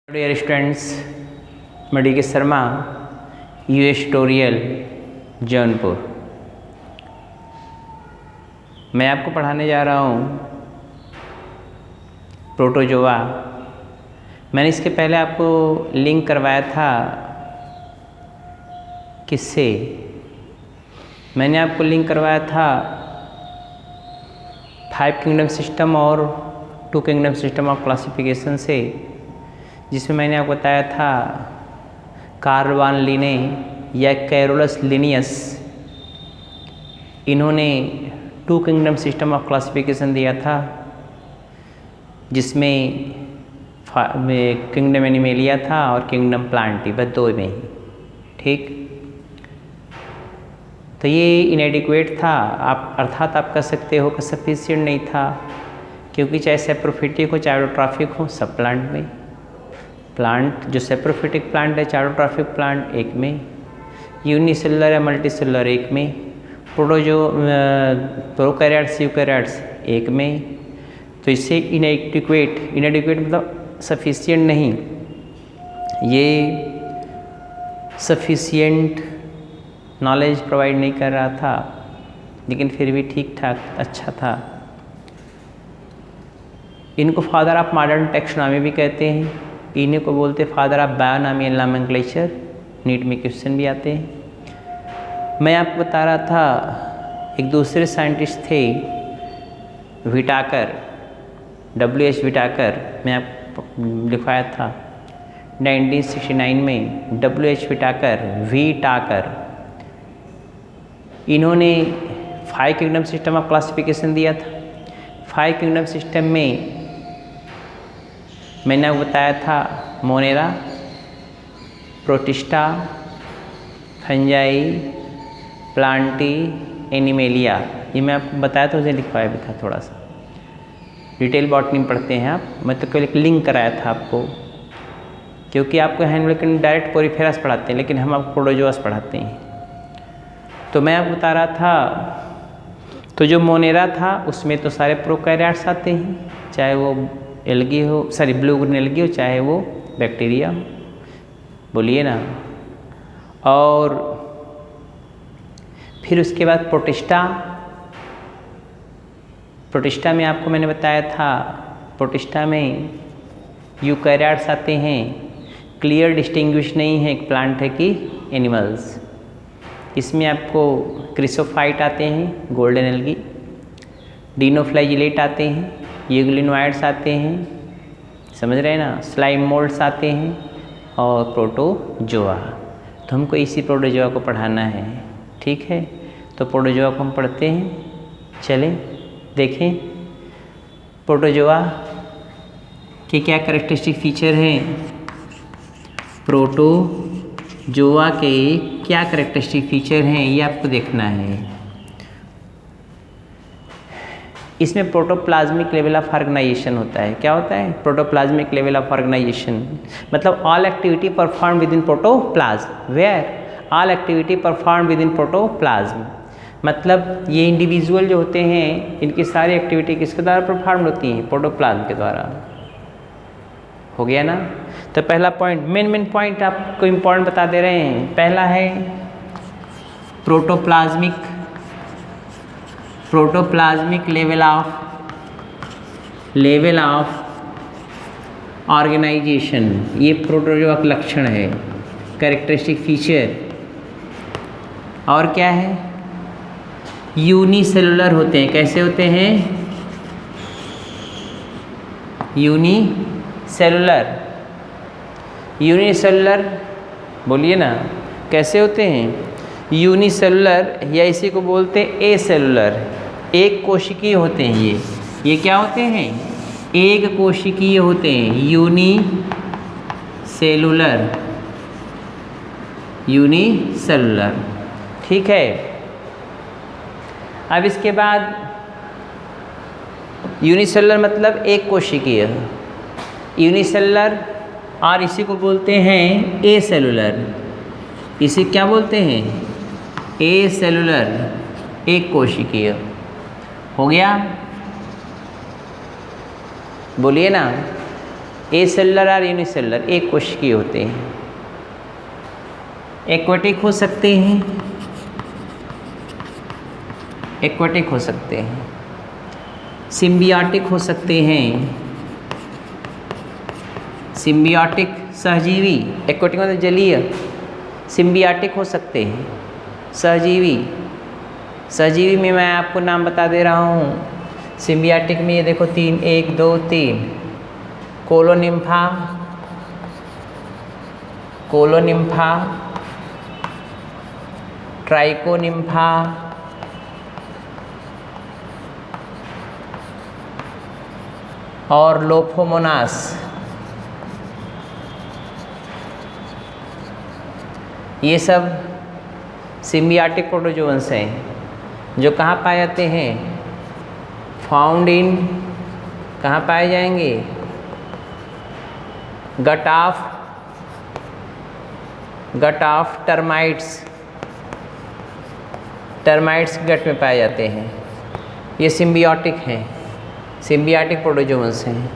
Dear students, मैं D के Sharma, US tutorial Jaunpur. मैं आपको पढ़ाने जा रहा हूँ प्रोटोजोआ। मैंने इसके पहले आपको लिंक करवाया था। किससे? मैंने आपको लिंक करवाया था 5 किंगडम सिस्टम और 2 किंगडम सिस्टम ऑफ क्लासिफिकेशन से, जिसमें मैंने आपको बताया था कार्ल वान लिने या कैरोलस लिनियस, इन्होंने 2 किंगडम सिस्टम ऑफ क्लासिफिकेशन दिया था, जिसमें किंगडम एनिमेलिया था और किंगडम प्लांटी, बस 2 में ही। ठीक, तो ये इनएडिक्वेट था, आप अर्थात आप कह सकते हो कि सफिशिएंट नहीं था, क्योंकि चाहे सेप्रोफिटिक हो चाहे ऑटोट्रॉफिक हो, सब प्लांट में। प्लांट जो सेप्रोफिटिक प्लांट है, चारोट्रॉफिक प्लांट एक में, यूनिसेलुलर या मल्टीसेलुलर एक में, प्रोकैरियोट्स यूकैरियोट्स एक में। तो इससे इनएडिक्वेट मतलब सफिशिएंट नहीं, ये सफिशिएंट नॉलेज प्रोवाइड नहीं कर रहा था, लेकिन फिर भी ठीक ठाक अच्छा था। इनको फादर ऑफ मॉडर्न टेक्सोनॉमी भी कहते हैं, इन्हीं को बोलते father of binomial and nomenclature. NEET में क्वेश्चन भी आते हैं। मैं आपको बता रहा था एक दूसरे साइंटिस्ट थे विटाकर, WH विटाकर, मैं आपको लिखवाया था 1969 में, WH विटाकर, इन्होंने 5 किंगडम सिस्टम ऑफ क्लासिफिकेशन दिया था। 5 किंगडम सिस्टम में मैंने आपको बताया था Monera, protista, fungi, Plantae, animalia. ये मैं आपको बताया था, उसे लिखवाया भी था। थोड़ा सा डिटेल बॉटनी में पढ़ते हैं आप। मैं तो केवल एक लिंक कराया था आपको, क्योंकि आपको हैंड डायरेक्ट पोरीफेरस पढ़ाते हैं, लेकिन हम आपको प्रोटोजोअस पढ़ाते हैं। तो मैं आपको बता रहा था, तो जो मोनेरा था उसमें तो सारे प्रोकैरियोट्स आते हैं, चाहे वो एल्गी हो, सॉरी ब्लू ग्रीन एल्गी हो, चाहे वो बैक्टीरिया हो, बोलिए ना। और फिर उसके बाद प्रोटिस्टा में आपको मैंने बताया था, प्रोटिस्टा में यूकैरियोट्स आते हैं। क्लियर डिस्टिंग्विश नहीं है एक प्लांट है कि एनिमल्स। इसमें आपको क्रिसोफाइट आते हैं, गोल्डन एल्गी, डिनोफ्लैजिलेट आते हैं, यूग्लिनोइड्स आते हैं, समझ रहे हैं ना, स्लाइम मोल्ड्स आते हैं, और प्रोटोजोआ। तो हमको इसी प्रोटोजोआ को पढ़ाना है। ठीक है, तो प्रोटोजोआ को हम पढ़ते हैं। चलें देखें प्रोटोजोआ के क्या कैरेक्टरिस्टिक फीचर हैं। प्रोटोजोआ के क्या कैरेक्टरिस्टिक फीचर हैं, ये आपको देखना है। इसमें प्रोटोप्लाज्मिक लेवल ऑफ ऑर्गेनाइजेशन होता है। क्या होता है? प्रोटोप्लाज्मिक लेवल ऑफ ऑर्गेनाइजेशन मतलब all activity perform within protoplasm. Where all activity perform within protoplasm, मतलब ये इंडिविजुअल जो होते हैं, इनकी सारी एक्टिविटी किसके द्वारा परफॉर्म होती हैं? प्रोटोप्लाज्म के द्वारा। हो गया ना? तो पहला पॉइंट, मेन पॉइंट आपको इम्पोर्टेंट बता दे रहे हैं। पहला है प्रोटोप्लाज्मिक लेवल ऑफ ऑर्गेनाइजेशन। ये प्रोटोजोआ का लक्षण है, कैरेक्टरिस्टिक फीचर। और क्या है? यूनिसेलुलर होते हैं। कैसे होते हैं? यूनिसेलुलर बोलिए ना, कैसे होते हैं? यूनिसेलुलर, या इसी को बोलते हैं एसेलुलर, एक कोशिकीय होते हैं। ये क्या होते हैं? एक कोशिकीय होते हैं, यूनिसेलुलर। ठीक है, अब इसके बाद यूनिसेलुलर मतलब एक कोशिकीय, यूनिसेलुलर, और इसी को बोलते हैं एसेलुलर। इसे क्या बोलते हैं? एसेलुलर, एक कोशिकीय। हो गया? बोलिए ना, ए सेलुलर और यूनिसेलुलर एक कोशिकीय होते हैं। एक्वेटिक हो सकते हैं, एक्वेटिक हो सकते हैं, सिम्बियाटिक हो सकते हैं, सिम्बियाटिक सहजीवी, एक्वेटिक मतलब जलीय, सिम्बियाटिक हो सकते हैं, सहजीवी। सहजीवी में मैं आपको नाम बता दे रहा हूँ। सिम्बियाटिक में ये देखो 3, 1 2 3, कोलोनिम्फा, कोलोनिम्फा, ट्राइकोनिम्फा, और लोफोमोनास। ये सब सिम्बियाटिक प्रोटोजोअन्स हैं जो कहाँ पाए जाते हैं? फाउंड इन, कहाँ पाए जाएंगे? गट ऑफ टर्माइट्स, टर्माइट्स के गट में पाए जाते हैं। ये सिम्बियोटिक हैं, सिम्बियाटिक प्रोटोजोअन्स हैं।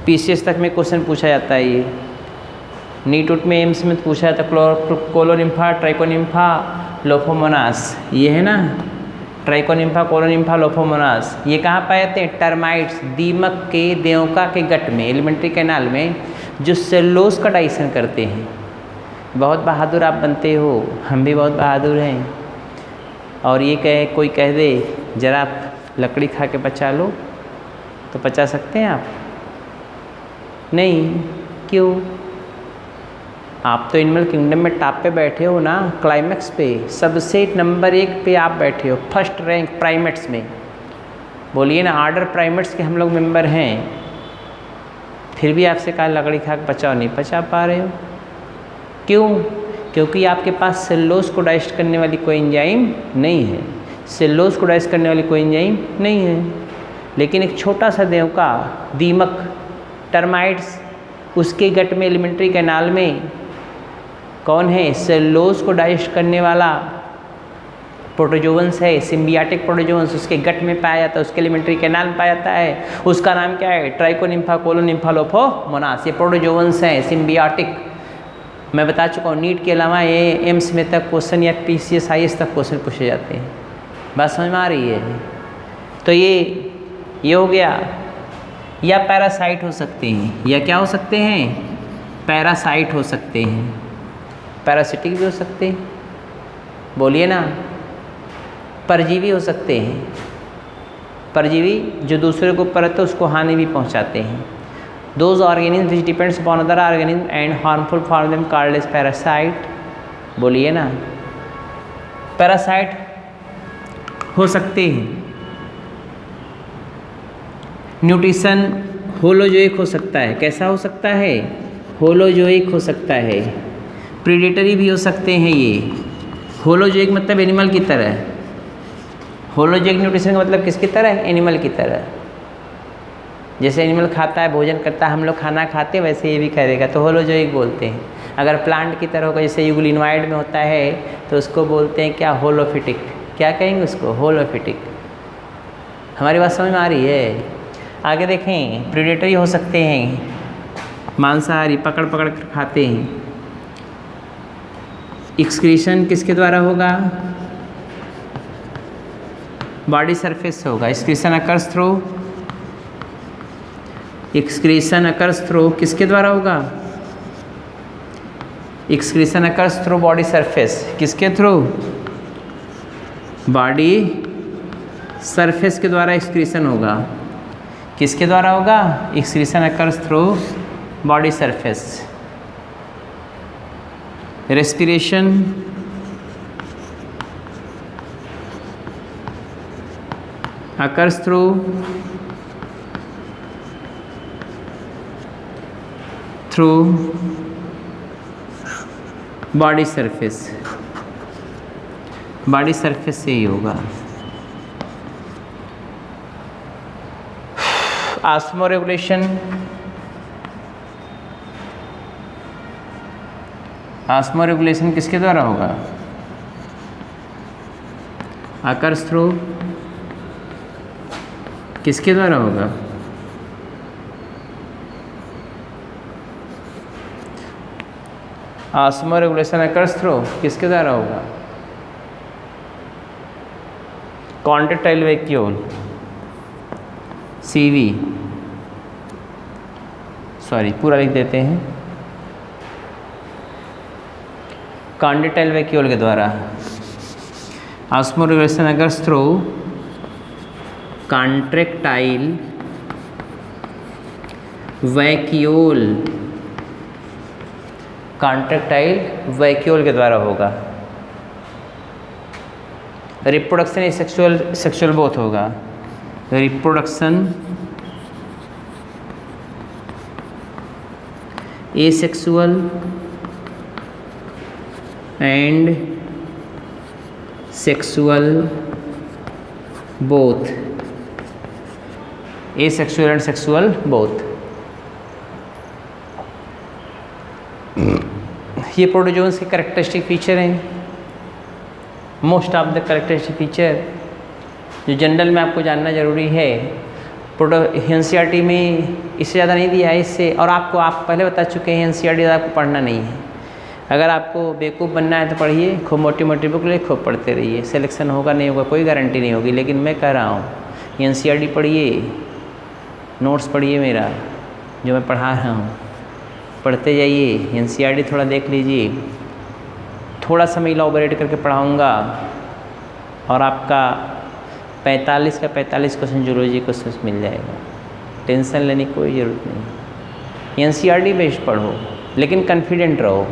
पीसीएस तक में क्वेश्चन पूछा जाता है ये, नीट उट में एम्स में पूछा जाता है। कोलोनिम्फा, ट्राइकोनिम्फा, लोफोमोनास, ये है ना, ट्राइकोनिम्फा, कोलोनिम्फा, लोफोमोनास। ये कहाँ पाए जाते हैं? टर्माइट्स, दीमक के, देवका के गट में, एलिमेंट्री कैनाल में, जो सेलुलोज का डाइजेशन करते हैं। बहुत बहादुर आप बनते हो, हम भी बहुत बहादुर हैं। और ये कोई कह दे जरा आप लकड़ी खा के पचा लो, तो पचा सकते हैं आप? नहीं। क्यों? आप तो एनिमल किंगडम में टॉप पे बैठे हो ना, क्लाइमैक्स पे, सबसे नंबर 1 पे आप बैठे हो, फर्स्ट रैंक प्राइमेट्स में। बोलिए ना, आर्डर प्राइमेट्स के हम लोग मेंबर हैं, फिर भी आपसे कहा लकड़ी खा के पचाओ, नहीं पचा पा रहे हो। क्यों? क्योंकि आपके पास सेलुलोज को डाइजेस्ट करने वाली कोई एंजाइम नहीं है, सेलुलोज को डाइजेस्ट करने वाली कोई एंजाइम नहीं है। लेकिन एक छोटा सा देवका, दीमक, टर्माइट्स, उसके गट में, एलिमेंट्री कैनाल में कौन है? सेलुलोज को डाइजेस्ट करने वाला प्रोटोजोअन्स है, सिम्बियाटिक प्रोटोजोअन्स, उसके गट में पाया जाता है, उसके एलिमेंट्री कैनाल में पाया जाता है। उसका नाम क्या है? ट्राइकोनिम्फा, कोलोनिम्फा, लोफोमोनास। ये प्रोटोजोअन्स हैं, सिम्बियाटिक। मैं बता चुका हूँ, नीट के अलावा ये एम्स में तक क्वेश्चन या पीसीएस आईएएस तक क्वेश्चन पूछे जाते हैं। बात समझ में आ रही है? तो ये हो गया। या पैरासाइट हो सकते हैं, या क्या हो सकते हैं? पैरासाइट हो सकते हैं, पैरासिटिक भी हो सकते हैं, बोलिए ना। परजीवी हो सकते हैं, परजीवी जो दूसरे को परत है उसको हानि भी पहुंचाते हैं। Those organism which depends upon other organism and harmful for them called as parasite, बोलिए ना। पैरासाइट हो सकते हैं। न्यूट्रिशन होलोजोइक हो सकता है। कैसा हो सकता है? होलोजोइक हो सकता है। प्रीडेटरी भी हो सकते हैं ये। होलोजोइक मतलब एनिमल की तरह, होलोजोइक न्यूट्रिशन का मतलब किसकी तरह? एनिमल की तरह। जैसे एनिमल खाता है, भोजन करता है, हम लोग खाना खाते हैं, वैसे ये भी करेगा, तो होलोजोइक बोलते हैं। अगर प्लांट की तरह होगा, जैसे यूग्लिनोइड में होता है, तो उसको बोलते हैं क्या? होलोफिटिक। क्या कहेंगे उसको? होलोफिटिक। हमारी बात समझ में आ रही है? आगे देखें, प्रीडेटरी हो सकते हैं, मांसाहारी, पकड़ पकड़ कर खाते हैं। एक्सक्रीशन किसके द्वारा होगा? बॉडी सरफेस से होगा। Excretion occurs through, excretion occurs through किसके द्वारा होगा? Excretion occurs through body surface. किसके थ्रू? बॉडी सरफेस के द्वारा एक्सक्रीशन होगा। किसके द्वारा होगा? Excretion occurs through body surface. Respiration, occurs through body surface. Body surface से ही होगा। ऑस्मो रेगुलेशन, ऑस्मो रेगुलेशन किसके द्वारा होगा? occurs through किसके द्वारा होगा? ऑस्मो रेगुलेशन अकर्स थ्रू किसके द्वारा होगा? कॉन्ट्रैक्टाइल वैक्यूल, CV, सॉरी पूरा लिख देते हैं, कॉन्ट्रैक्टाइल वैक्यूल के द्वारा। Osmo regulation occurs through contractile vacuole, contractile vacuole के द्वारा होगा। रिप्रोडक्शन या सेक्सुअल बोथ होगा। Reproduction asexual and sexual both, asexual and sexual both. ये प्रोटोजोन्स के कैरेक्टरिस्टिक फीचर हैं। Most of the characteristic feature जो जनरल में आपको जानना जरूरी है। NCERT में इससे ज़्यादा नहीं दिया है इससे, और आप पहले बता चुके हैं NCERT आपको पढ़ना नहीं है। अगर आपको बेवकूफ़ बनना है तो पढ़िए, खूब मोटी मोटी बुक ले खूब पढ़ते रहिए। सिलेक्शन होगा नहीं होगा कोई गारंटी नहीं होगी, लेकिन मैं कह रहा हूँ NCERT पढ़िए, नोट्स पढ़िए मेरा जो मैं पढ़ा रहा हूँ, पढ़ते जाइए। NCERT थोड़ा देख लीजिए, थोड़ा सा मैं इलैबोरेट करके पढ़ाऊँगा और आपका 45 का 45 क्वेश्चन जूलॉजी क्वेश्चन मिल जाएगा। टेंशन लेने की कोई ज़रूरत नहीं। NCERT बेस्ड पढ़ो, लेकिन कॉन्फिडेंट रहो।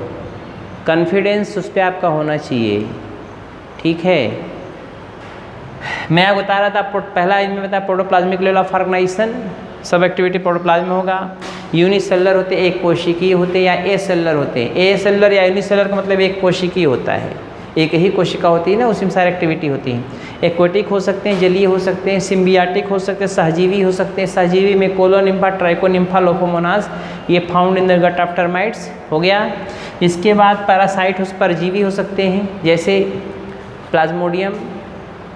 कॉन्फिडेंस उस पर आपका होना चाहिए, ठीक है। मैं बता रहा था पहला इनमें बताया प्रोटोप्लाज्मिक लेवल ऑफ ऑर्गेनाइजेशन, सब एक्टिविटी प्रोटोप्लाज्म में होगा। यूनिसेलुलर होते एक कोशिकीय होते या एसेलुलर होते। एसेलुलर या यूनिसेलुलर का मतलब एक कोशिकीय होता है, एक ही कोशिका होती है ना, उसी में सारी एक्टिविटी होती है। एक्वेटिक हो सकते हैं, जलीय हो सकते हैं, सिम्बियाटिक हो सकते हैं, सहजीवी हो सकते हैं। सहजीवी में कोलोनिम्फा, ट्राइकोनिम्फा, लोफोमोनास, ये found in the gut of termites हो गया। इसके बाद पैरासाइट परजीवी हो सकते हैं, जैसे प्लाज्मोडियम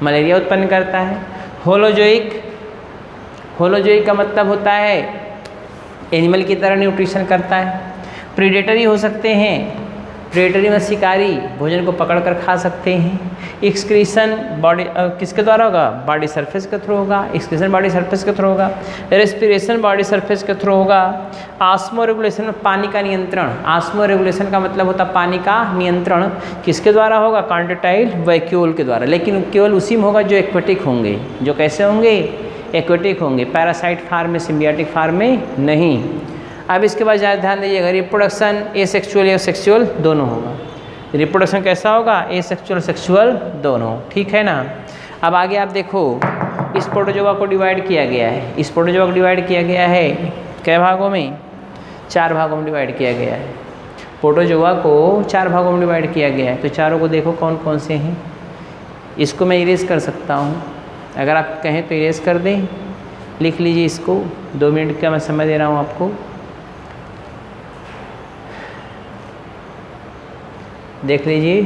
मलेरिया उत्पन्न करता है। होलोजोइक, होलोजोइक का मतलब होता है एनिमल की तरह न्यूट्रिशन करता है। प्रीडेटरी हो सकते हैं, प्रीडेटरी में शिकारी भोजन को पकड़ कर खा सकते हैं। एक्सक्रीशन बॉडी किसके द्वारा होगा? बॉडी सरफेस के थ्रू होगा। एक्सक्रीशन बॉडी सरफेस के थ्रू होगा। रेस्पिरेशन बॉडी सरफेस के थ्रू होगा। ऑस्मो रेगुलेशन में पानी का नियंत्रण, ऑस्मो रेगुलेशन का मतलब होता है पानी का नियंत्रण किसके द्वारा होगा? कॉन्ट्रैक्टाइल वैक्यूल के द्वारा, लेकिन केवल उसी में होगा जो एक्वेटिक होंगे। जो कैसे होंगे? एक्वेटिक होंगे। पैरासाइट फार्म में, सिम्बियाटिक फार्म में नहीं। अब इसके बाद ज़्यादा ध्यान दीजिएगा, रिप्रोडक्शन एसेक्सुअल या सेक्सुअल दोनों होगा। रिप्रोडक्शन कैसा होगा? एसेक्सुअल सेक्सुअल दोनों, ठीक है ना। अब आगे आप देखो, इस प्रोटोजोआ को डिवाइड किया गया है। इस प्रोटोजोआ को डिवाइड किया गया है कै भागों में? 4 भागों में डिवाइड किया गया है। प्रोटोजोआ को 4 भागों में डिवाइड किया गया है। तो चारों को देखो कौन कौन से हैं। इसको मैं इरेज कर सकता हूँ, अगर आप कहें तो इरेज कर दें। लिख लीजिए इसको, 2 मिनट का मैं समय दे रहा हूँ आपको। देख लीजिए,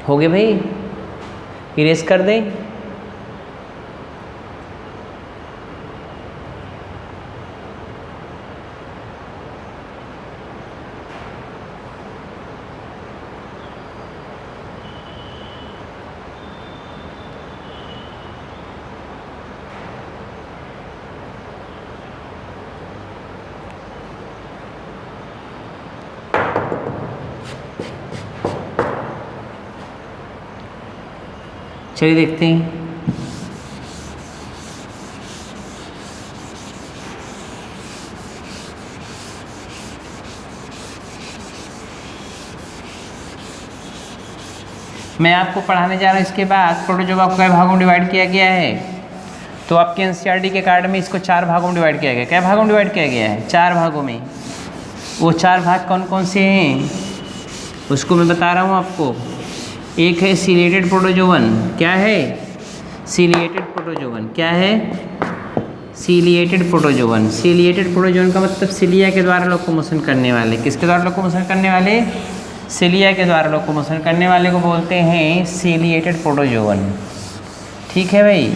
हो गए भाई, इरेज कर दें। चलिए देखते हैं। मैं आपको पढ़ाने जा रहा हूँ इसके बाद प्रोटोजोआ को कई भागों में डिवाइड किया गया है। तो आपके NCERT के कार्ड में इसको 4 भागों में डिवाइड किया गया। कै भागों में डिवाइड किया गया है? 4 भागों में। वो 4 भाग कौन कौन से हैं उसको मैं बता रहा हूँ आपको। एक है सीलिएटेड प्रोटोजोवन। क्या है? Ciliated protozoan. क्या है? Ciliated protozoan. सीलिएटेड प्रोटोजोवन का मतलब सिलिया के द्वारा लोकोमोशन करने वाले। किसके द्वारा लोकोमोशन करने वाले? सिलिया के द्वारा लोकोमोशन करने वाले को बोलते हैं सीलिएटेड प्रोटोजोवन। ठीक है भाई।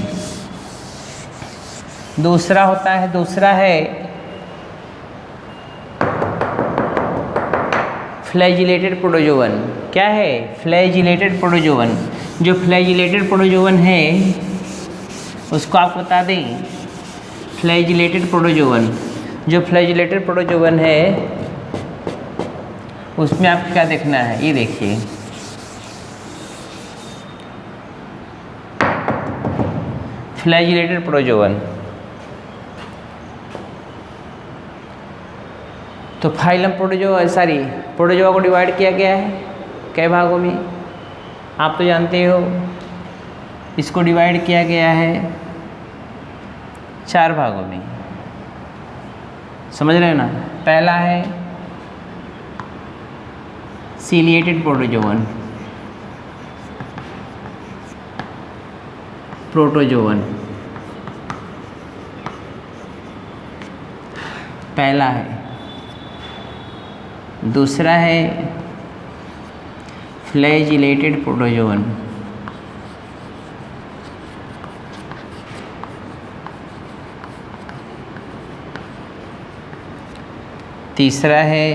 दूसरा है फ्लैजिलेटेड प्रोटोजोवन। क्या है? Flagellated protozoan. जो फ्लैजिलेटेड प्रोटोजोवन है उसको आप बता दें, फ्लैजिलेटेड प्रोटोजोवन। जो फ्लैजिलेटेड प्रोटोजोवन है उसमें आपको क्या देखना है, ये देखिए, फ्लैजिलेटेड प्रोटोजोवन। तो फाइलम प्रोटोजोआ को डिवाइड किया गया है कई भागों में, आप तो जानते हो। इसको डिवाइड किया गया है 4 भागों में, समझ रहे हो ना। पहला है सीलिएटेड प्रोटोजोवन, पहला है। दूसरा है फ्लैजिलेटेड प्रोटोजोवन, तीसरा है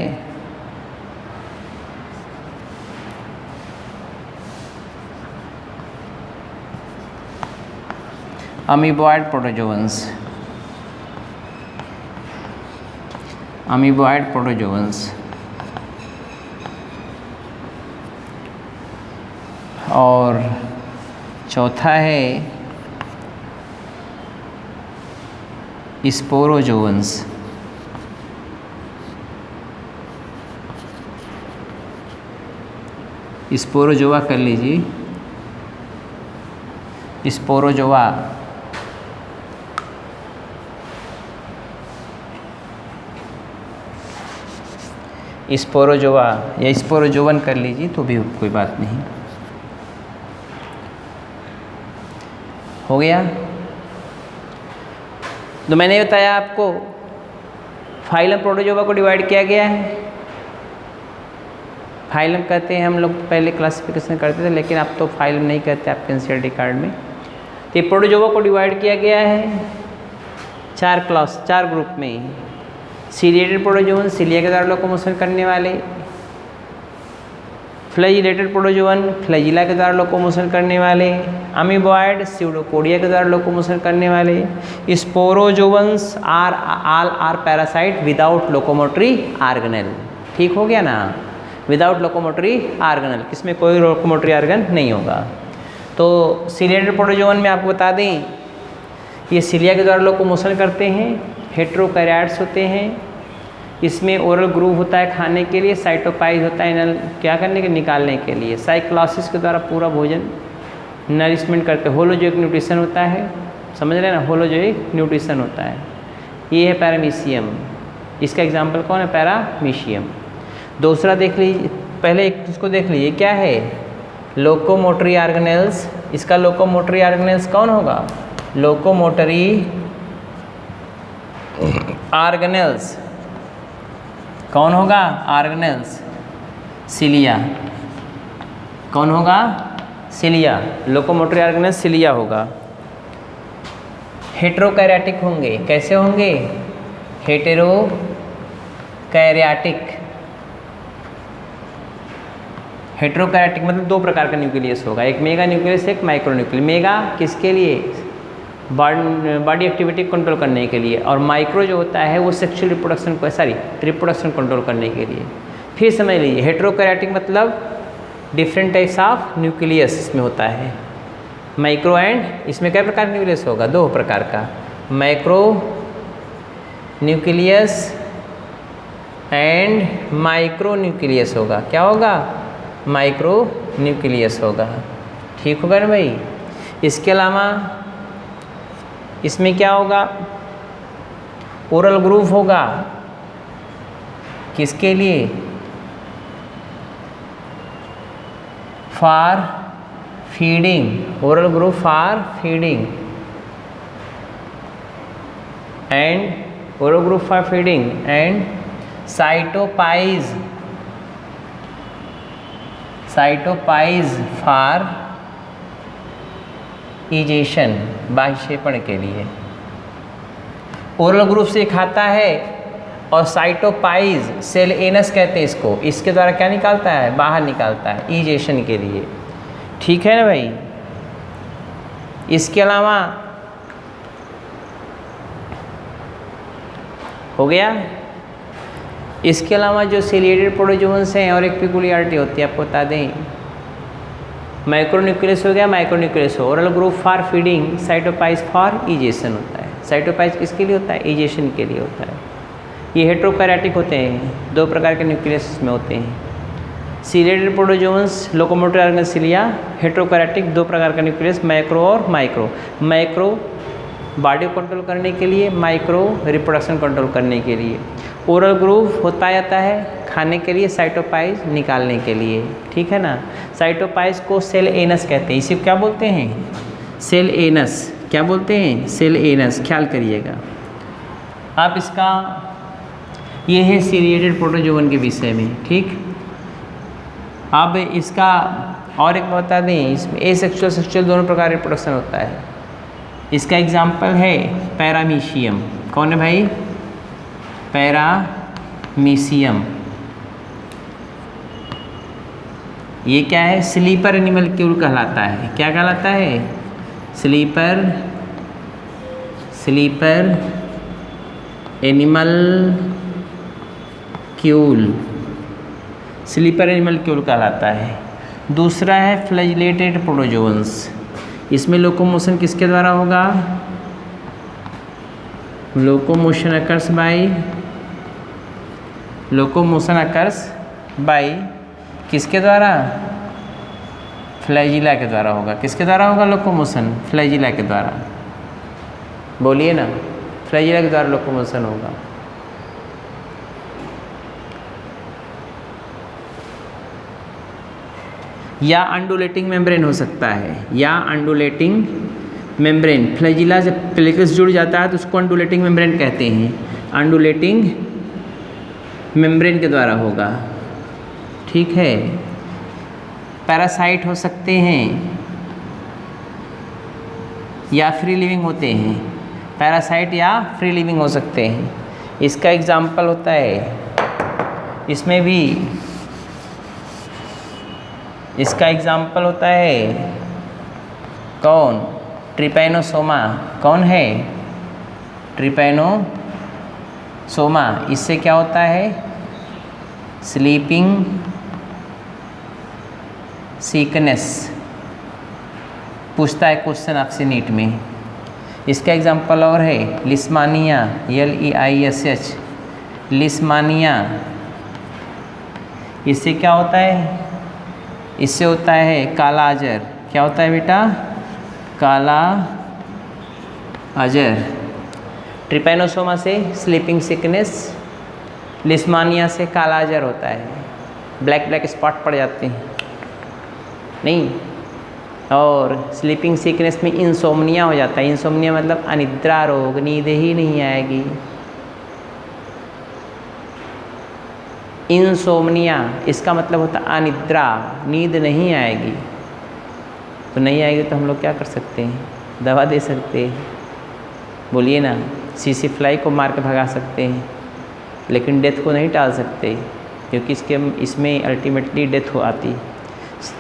अमीबॉयड प्रोटोजोवंस, और चौथा है स्पोरोजोवंस। स्पोरोजोआ कर लीजिए, स्पोरोजोआ। स्पोरोजोआ या स्पोरोजोवन कर लीजिए तो भी कोई बात नहीं। हो गया। तो मैंने बताया आपको फाइलम प्रोटोजोआ को डिवाइड किया गया है। फाइलम कहते हैं हम लोग, पहले क्लासिफिकेशन करते थे, लेकिन अब तो फाइलम नहीं कहते आपके एनसीईआरटी कार्ड में। तो ये प्रोटोजोआ को डिवाइड किया गया है 4 ग्रुप में। सीलिएटेड प्रोटोजोवन, सिलिया के द्वारा लोकोमोशन करने वाले। फ्लैजिलेटेड प्रोटोजोवन, फ्लैजिला के द्वारा लोकोमोशन करने वाले। अमीबॉयड, स्यूडोपोडिया के द्वारा लोकोमोशन करने वाले। Sporozoans are parasite without locomotory organelle. ठीक हो गया ना, विदाउट लोकोमोटरी ऑर्गेनल, इसमें कोई लोकोमोटरी ऑर्गन नहीं होगा। तो सीलिएटेड प्रोटोजोवन में आपको बता दें, ये सिलिया के द्वारा लोकोमोशन करते हैं, हेट्रोकैरियोट्स होते हैं। इसमें ओरल ग्रूव होता है खाने के लिए, साइटोपाइज होता है क्या करने के, निकालने के लिए। साइक्लोसिस के द्वारा पूरा भोजन नरिशमेंट करते। होलोजोइक न्यूट्रिशन होता है, समझ रहे हैं ना, होलोजोइक न्यूट्रिशन होता है। ये है पैरामीशियम, इसका एग्जाम्पल कौन है, पैरामीशियम। दूसरा देख लीजिए, पहले इसको देख लीजिए, क्या है, लोकोमोटरी ऑर्गेनेल्स। इसका लोकोमोटरी ऑर्गेनेल्स कौन होगा, लोकोमोटरी ऑर्गेनेल्स कौन होगा, ऑर्गेनेल्स, सिलिया। कौन होगा, सिलिया। लोकोमोटरी ऑर्गेनेल्स सिलिया होगा। हेट्रोकैरियोटिक होंगे, कैसे होंगे, हेटेरोकैरियोटिक। हेट्रोकैरियोटिक मतलब 2 प्रकार का न्यूक्लियस होगा, एक मेगा न्यूक्लियस, एक माइक्रो न्यूक्लियस। मेगा किसके लिए, बॉडी एक्टिविटी कंट्रोल करने के लिए, और माइक्रो जो होता है वो सेक्सुअल रिप्रोडक्शन कंट्रोल करने के लिए। फिर समझ लीजिए, हेट्रोकैरियोटिक मतलब डिफरेंट टाइप्स ऑफ न्यूक्लियस इसमें होता है। माइक्रो एंड, इसमें कई प्रकार का न्यूक्लियस होगा, 2 प्रकार का, micro nucleus and micro nucleus होगा। क्या होगा, माइक्रो न्यूक्लियस होगा। ठीक होगा ना भाई। इसके अलावा इसमें क्या होगा, ओरल ग्रूव होगा, किसके लिए, for feeding, oral groove for feeding. and oral group for feeding and cytopise for egestion, बाह्यक्षेपण के लिए। ओरल ग्रुप से खाता है और साइटोपाइज सेल एनस कहते हैं इसको, इसके द्वारा क्या निकालता है, बाहर निकालता है इजेशन के लिए। ठीक है ना भाई। इसके अलावा हो गया। इसके अलावा जो सिलिएटेड प्रोटोजोन्स हैं और एक पिकुलियरिटी होती है, आपको बता दें, माइक्रोन्यूक्लियस हो गया, माइक्रोन्यूक्लियस हो। Oral group for feeding, cytopyge for egestion होता है। साइटोपाइज किसके लिए होता है, इजेशन के लिए होता है। ये हेट्रोकैरियोटिक होते हैं, 2 प्रकार के न्यूक्लियस में होते हैं। Ciliated protozoans locomotor organ cilia, heterokaryotic 2 प्रकार का न्यूक्लियस, मैक्रो और माइक्रो। माइक्रो बॉडी को कंट्रोल करने के लिए, माइक्रो रिप्रोडक्शन कंट्रोल करने के लिए। ओरल ग्रुप होता जाता है खाने के लिए, साइटोपाइज निकालने के लिए। ठीक है ना। साइटोपाइज को सेल एनस कहते हैं। इसे क्या बोलते हैं, सेल एनस। क्या बोलते हैं, सेल एनस। ख्याल करिएगा आप इसका। ये है सिलिएटेड प्रोटोजोन के विषय में। ठीक। अब इसका और एक बता दें, इसमें एसेक्सुअल सेक्सुअल दोनों प्रकार के प्रोडक्शन होता है। इसका एग्जाम्पल है पैरामीशियम। कौन है भाई, पैरामीशियम। ये क्या है, स्लीपर एनिमल क्यूल कहलाता है। क्या कहलाता है, sleeper animal Kiul, sleeper animal Kiul कहलाता है। दूसरा है फ्लैजिलेटेड प्रोटोजोन्स। इसमें लोकोमोशन किसके द्वारा होगा, लोकोमोशन अकर्स बाई किसके द्वारा, फ्लैजिला के द्वारा होगा। किसके द्वारा होगा लोकोमोशन, फ्लैजिला के द्वारा। बोलिए ना, फ्लैजिला के द्वारा लोकोमोशन होगा। या अंडुलेटिंग मेम्ब्रेन हो सकता है, या अंडुलेटिंग मेम्ब्रेन। फ्लैजिला से पेलिकस जुड़ जाता है तो उसको अंडुलेटिंग मेम्ब्रेन कहते हैं। अंडुलेटिंग मेम्ब्रेन के द्वारा होगा। ठीक है। पैरासाइट हो सकते हैं या फ्री लिविंग होते हैं। पैरासाइट या फ्री लिविंग हो सकते हैं। इसका एग्जाम्पल होता है, इसमें भी इसका एग्जाम्पल होता है कौन, ट्रिपैनोसोमा। कौन है, ट्रिपैनोसोमा। इससे क्या होता है, स्लीपिंग सिकनेस पूछता है क्वेश्चन आपसे नीट में। इसका एग्जाम्पल और है लिस्मानिया, LEISH, लिस्मानिया। इससे क्या होता है, इससे होता है काला अजर। क्या होता है बेटा, काला अजर। ट्रिपैनोसोमा से स्लीपिंग सिकनेस, लिस्मानिया से काला अजर होता है। ब्लैक स्पॉट पड़ जाते हैं नहीं। और स्लीपिंग सिकनेस में इंसोम्निया हो जाता है। इंसोम्निया मतलब अनिद्रा रोग, नींद ही नहीं आएगी। इंसोम्निया इसका मतलब होता है अनिद्रा, नींद नहीं आएगी। तो नहीं आएगी तो हम लोग क्या कर सकते हैं, दवा दे सकते हैं। बोलिए ना, सीसी फ्लाई को मार के भगा सकते हैं, लेकिन डेथ को नहीं टाल सकते, क्योंकि इसमें अल्टीमेटली डेथ हो आती।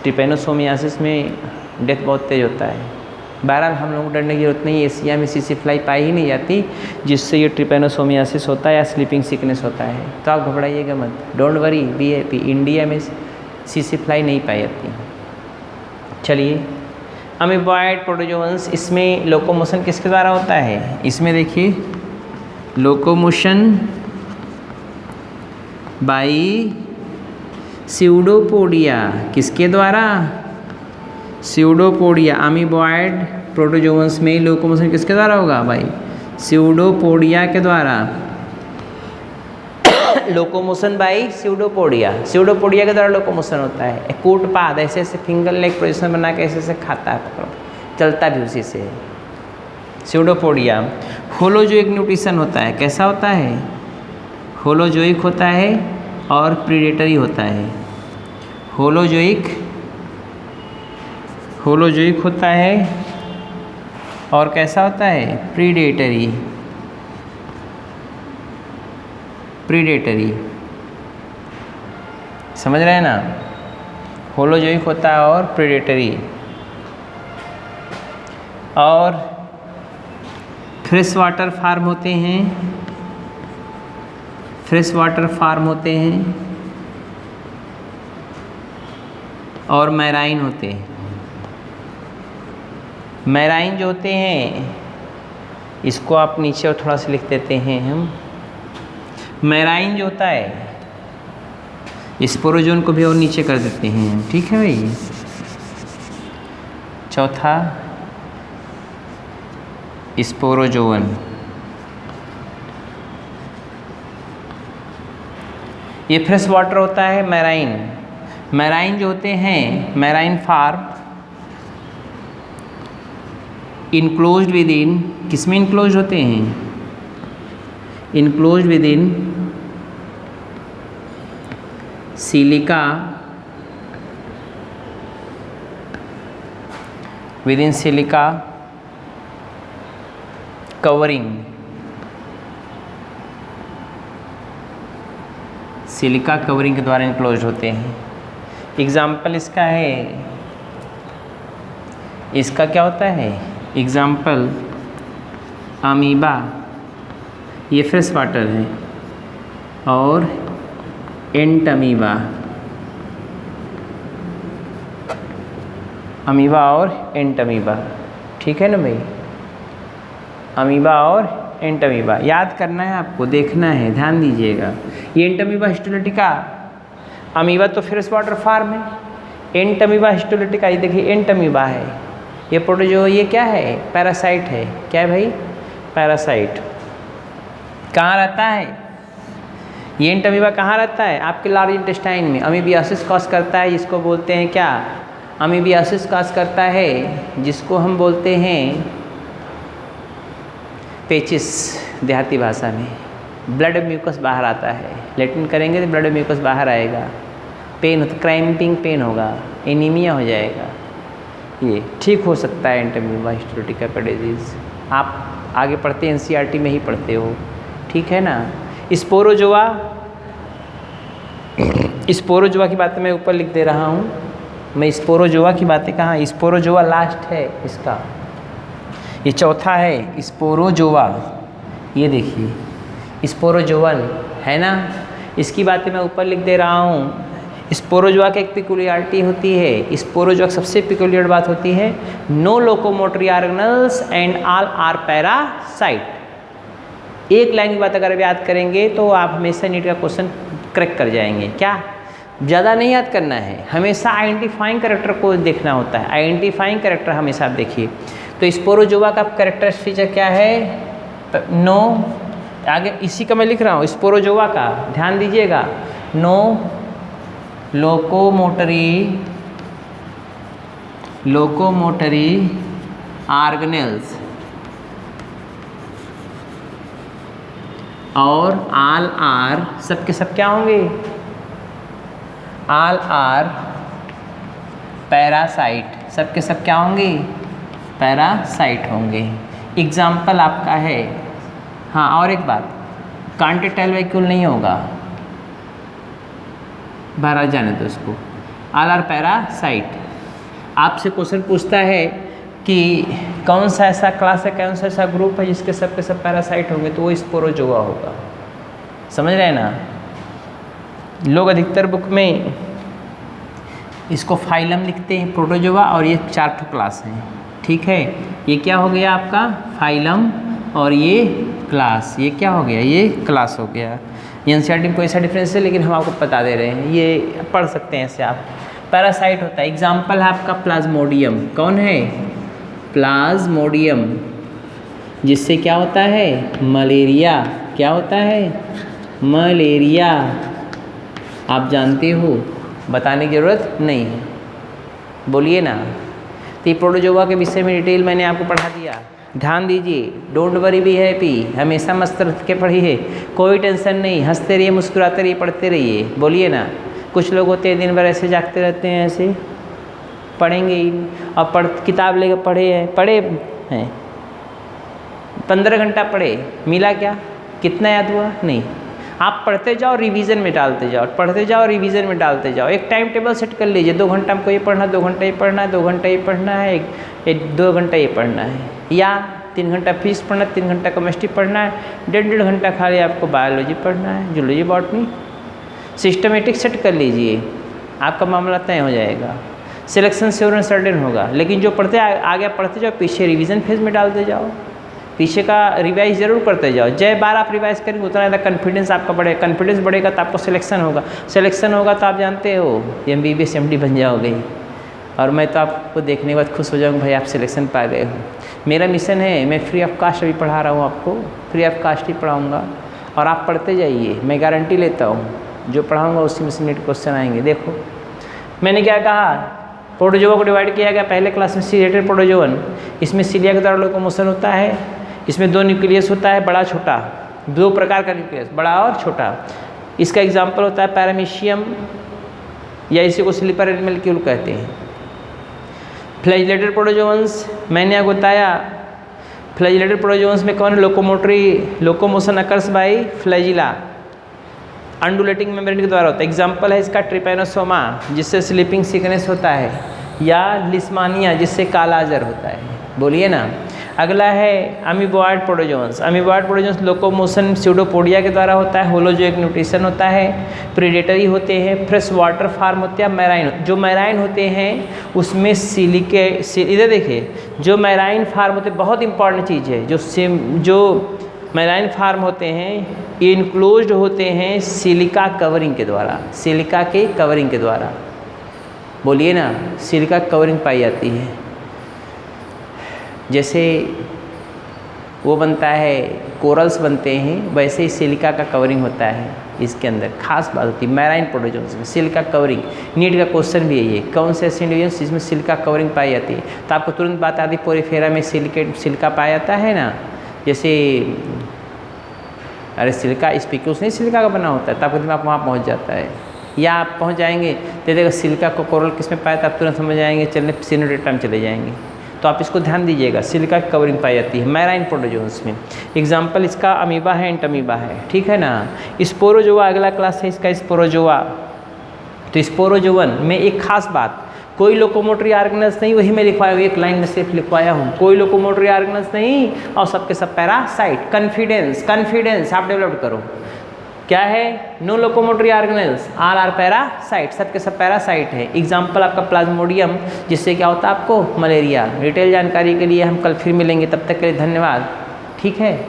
ट्रिपैनोसोमियासिस में डेथ बहुत तेज होता है। बहरहाल हम लोग को डरने की जरूरत नहीं है, एशिया में सीसी फ्लाई पाई ही नहीं जाती जिससे ये ट्रिपैनोसोमियासिस होता है या स्लीपिंग सिकनेस होता है। तो आप घबराइएगा मत, don't worry, be happy. India में सीसी फ्लाई नहीं पाई जाती। चलिए, अमीबॉयड प्रोटोजोन्स, इसमें लोकोमोशन किसके द्वारा होता है, इसमें देखिए लोकोमोशन बाई स्यूडोपोडिया। किसके द्वारा, स्यूडोपोडिया। अमीबॉयड प्रोटोजोन्स में लोकोमोशन किसके द्वारा होगा भाई, स्यूडोपोडिया के द्वारा। लोकोमोशन बाई स्यूडोपोडिया, स्यूडोपोडिया के द्वारा लोकोमोशन होता है। कूटपाद ऐसे ऐसे फिंगर लेग पोजिशन बना के ऐसे ऐसे खाता है, पकड़ो, चलता भी उसी से। स्यूडोपोडिया। होलोजोइक न्यूट्रिशन होता है, कैसा होता है? होलोजोइक होता है और प्रीडेटरी होता है। होलोजोइक होता है और कैसा होता है? प्रीडेटरी। समझ रहे हैं ना? होलोजोइक होता है और प्रीडेटरी। और फ्रेश वाटर फार्म होते हैं और मैराइन होते हैं। मैराइन जो होते हैं, इसको आप नीचे और थोड़ा सा लिख देते हैं हम। मैराइन जो होता है, स्पोरोजोन को भी और नीचे कर देते हैं हम, ठीक है भाई। चौथा स्पोरोजोवन। ये फ्रेश वाटर होता है मैराइन जो होते हैं, marine form enclosed within, किसमें इनक्लोज होते हैं? Enclosed within silica, covering. Silica covering के द्वारा इनक्लोज होते हैं। एग्जाम्पल इसका है, इसका क्या होता है? एग्जाम्पल अमीबा, ये फ्रेश वाटर है, और एंटमीबा, अमीबा और एंटमीबा, ठीक है ना भाई? अमीबा और एंटमीबा याद करना है आपको, देखना है, ध्यान दीजिएगा। ये एंटमीबा हिस्टोलिटिका, अमीबा तो फ्रेश वाटर फार्म है, एंटमीबा हिस्टोलिटिका, ये देखिए एंटमीबा है। ये प्रोटोजो, ये क्या है? पैरासाइट है। क्या है भाई? पैरासाइट। कहाँ रहता है ये एंटमीबा? कहाँ रहता है? आपके लार्ज इंटेस्टाइन में। अमीबियासिस कॉज करता है, जिसको बोलते हैं क्या? अमीबियासिस कॉज करता है, जिसको हम बोलते हैं पेचिस देहाती भाषा में। ब्लड म्यूकस बाहर आता है, लेटिन करेंगे तो ब्लड म्यूकस बाहर आएगा, पेन होता, क्रैम्पिंग पेन होगा, एनीमिया हो जाएगा। ये ठीक हो सकता है एंटमीबा हिस्टोलिटिका का डिजीज़। आप आगे पढ़ते एनसीईआरटी में ही पढ़ते हो, ठीक है ना? स्पोरोजोआ की बातें मैं ऊपर लिख दे रहा हूँ। मैं स्पोरोजोआ की बातें कहाँ? स्पोरोजोआ लास्ट है इसका, ये चौथा है स्पोरोजोआ। ये देखिए स्पोरोजोवन है ना, इसकी बातें मैं ऊपर लिख दे रहा हूँ। स्पोरोजोआ की एक पिकुलियरिटी होती है, स्पोरोजोआ सबसे पिकुलियर बात होती है, no locomotory organelles and all are parasite. एक लाइन की बात अगर याद करेंगे तो आप हमेशा नीट का क्वेश्चन करेक्ट कर जाएंगे। क्या? ज़्यादा नहीं याद करना है, हमेशा आइडेंटिफाइंग कैरेक्टर को देखना होता है। आइडेंटिफाइंग कैरेक्टर हमेशा आप देखिए। तो स्पोरोजोआ का कैरेक्टर फीचर क्या है? नो, आगे इसी का मैं लिख रहा हूँ, स्पोरोजोआ का ध्यान दीजिएगा। नो लोकोमोटरी ऑर्गेनल्स और ऑल आर, सब के सब क्या होंगे? ऑल आर पैरासाइट, सब के सब क्या होंगे? पैरासाइट होंगे। एग्जाम्पल आपका है, हाँ और एक बात, कॉन्टिटेल वैक्यूल नहीं होगा, बाहर आ जाने दो उसको। All are parasite. आपसे क्वेश्चन पूछता है कि कौन सा ऐसा क्लास है, कौन सा ऐसा ग्रुप है जिसके सब के सब पैरासाइट होंगे, तो वो स्पोरोजोआ होगा। समझ रहे हैं ना? लोग अधिकतर बुक में इसको फाइलम लिखते हैं, प्रोटोजोआ, और ये 4 क्लास हैं, ठीक है? ये क्या हो गया आपका? फाइलम, और ये क्लास, ये क्या हो गया? ये क्लास हो गया। एनसीईआरटी में कोई ऐसा डिफरेंस है, लेकिन हम आपको बता दे रहे हैं, ये पढ़ सकते हैं ऐसे आप। पैरासाइट होता है, एग्जाम्पल है आपका प्लाज्मोडियम। कौन है? प्लाज्मोडियम, जिससे क्या होता है? मलेरिया। क्या होता है? मलेरिया। आप जानते हो, बताने की ज़रूरत नहीं है, बोलिए ना। तो प्रोटोजोआ के विषय में डिटेल मैंने आपको पढ़ा दिया। ध्यान दीजिए, डोंट वरी बी हैप्पी, हमेशा मस्त रह के पढ़िए, कोई टेंशन नहीं, हंसते रहिए, मुस्कुराते रहिए, पढ़ते रहिए। बोलिए ना, कुछ लोग होते हैं दिन भर ऐसे जागते रहते हैं, ऐसे पढ़ेंगे ही और किताब लेकर पढ़े हैं 15 घंटा पढ़े, मिला क्या, कितना याद हुआ नहीं। आप पढ़ते जाओ, रिवीजन में डालते जाओ, पढ़ते जाओ, रिवीजन में डालते जाओ। एक टाइम टेबल सेट कर लीजिए, 2 घंटा हमको ये पढ़ना, 2 घंटा ये पढ़ना है, 2 घंटा ये पढ़ना है, 2 घंटा ये पढ़ना है, या 3 घंटा फिजिक्स पढ़ना, 3 घंटा केमिस्ट्री पढ़ना है, 1.5 घंटा खाली आपको बायोलॉजी पढ़ना है, जूलॉजी, बॉटनी। सिस्टमेटिक सेट कर लीजिए, आपका मामला तय हो जाएगा, सिलेक्शन श्योर एंड सर्टेन होगा। लेकिन जो पढ़ते आगे पढ़ते जाओ, पीछे रिवीजन फेज में डालते जाओ, पीछे का रिवाइज जरूर करते जाओ। जय बार आप रिवाइज करेंगे उतना ज़्यादा कॉन्फिडेंस आपका बढ़ेगा, कॉन्फिडेंस बढ़ेगा तो आपको सिलेक्शन होगा, सिलेक्शन होगा तो आप जानते हो MBBS MD बन जाओगे। और मैं तो आपको देखने के बाद खुश हो जाऊँगा, भाई आप सिलेक्शन पा गए हो। मेरा मिशन है, मैं फ्री ऑफ कास्ट अभी पढ़ा रहा हूँ आपको, फ्री ऑफ कास्ट ही पढ़ाऊँगा और आप पढ़ते जाइए, मैं गारंटी लेता हूँ जो पढ़ाऊँगा उसी में से नीट क्वेश्चन आएंगे। देखो मैंने क्या कहा, प्रोटोजोआ को डिवाइड किया गया पहले क्लास में, सीलेटेड प्रोटोजोअन, इसमें सीलिया के द्वारा लोकोमोशन होता है, इसमें 2 न्यूक्लियस होता है, बड़ा छोटा, 2 प्रकार का न्यूक्लियस, बड़ा और छोटा। इसका एग्जाम्पल होता है पैरामीशियम, या इसी को स्लीपर एनिमल्क्यूल कहते हैं। फ्लैजिलेटेड प्रोटोजोअन्स मैंने आपको बताया, फ्लैजिलेटेड प्रोटोजोअन्स में कौन है, locomotion occurs by flagella, undulating membrane के द्वारा होता है। एग्जाम्पल है इसका ट्रिपैनोसोमा, जिससे स्लीपिंग सिकनेस होता है, या लिस्मानिया, जिससे कालाजार होता है। बोलिए ना। अगला है amoeboid protozoans, amoeboid protozoans locomotion pseudopodia के द्वारा होता है, होलोजोइक न्यूट्रिशन होता है, प्रीडेटरी होते हैं, फ्रेश वाटर फार्म होते हैं, मैराइन। जो मैराइन होते हैं उसमें इधर देखिए, जो मैराइन फार्म होते हैं बहुत इंपॉर्टेंट चीज़ है, जो मैराइन फार्म होते हैं इनक्लोज्ड होते हैं सिलिका कवरिंग के द्वारा, सिलिका के कवरिंग के द्वारा। बोलिए ना, सिलिका कवरिंग पाई जाती है, जैसे वो बनता है, कोरल्स बनते हैं, वैसे ही सिलिका का कवरिंग होता है इसके अंदर। खास बात होती है मैराइन प्रोटोजोअन्स में सिलिका कवरिंग। नीट का क्वेश्चन भी है ये, कौन से ऐसे इंडिविजुअल्स जिसमें सिलिका कवरिंग पाई जाती है, तो आपको तुरंत बात आती है पोरीफेरा में सिलिका पाया जाता है ना, जैसे अरे सिलिका स्पीक्यूस नहीं सिलिका का बना होता है, तो आपका दिमाग वहाँ पहुँच जाता है। या आप पहुँच जाएंगे तो देखो सिलिका को कोरल किस में पाया था, आप तुरंत समझ जाएंगे, चलने सिनोडेटा में चले जाएंगे। तो आप इसको ध्यान दीजिएगा, सिलिका की कवरिंग पाई जाती है मैराइन प्रोटोजोअन्स में। एग्जाम्पल इसका अमीबा है, एंटमीबा है, ठीक है ना। स्पोरोजोआ अगला क्लास है इसका, स्पोरोजोआ। तो स्पोरोजोवन में एक खास बात, कोई लोकोमोटरी ऑर्गेनल्स नहीं, वही मैं लिखवाया, एक लाइन में सिर्फ लिखवाया हूँ, कोई लोकोमोटरी ऑर्गेनल्स नहीं और सबके सब पैरासाइट। कॉन्फिडेंस आप डेवलप करो, क्या है, no locomotory organelles, are parasite, सबके सब पैरासाइट है। एग्जाम्पल आपका प्लाज्मोडियम, जिससे क्या होता है आपको मलेरिया। डिटेल जानकारी के लिए हम कल फिर मिलेंगे, तब तक के लिए धन्यवाद, ठीक है।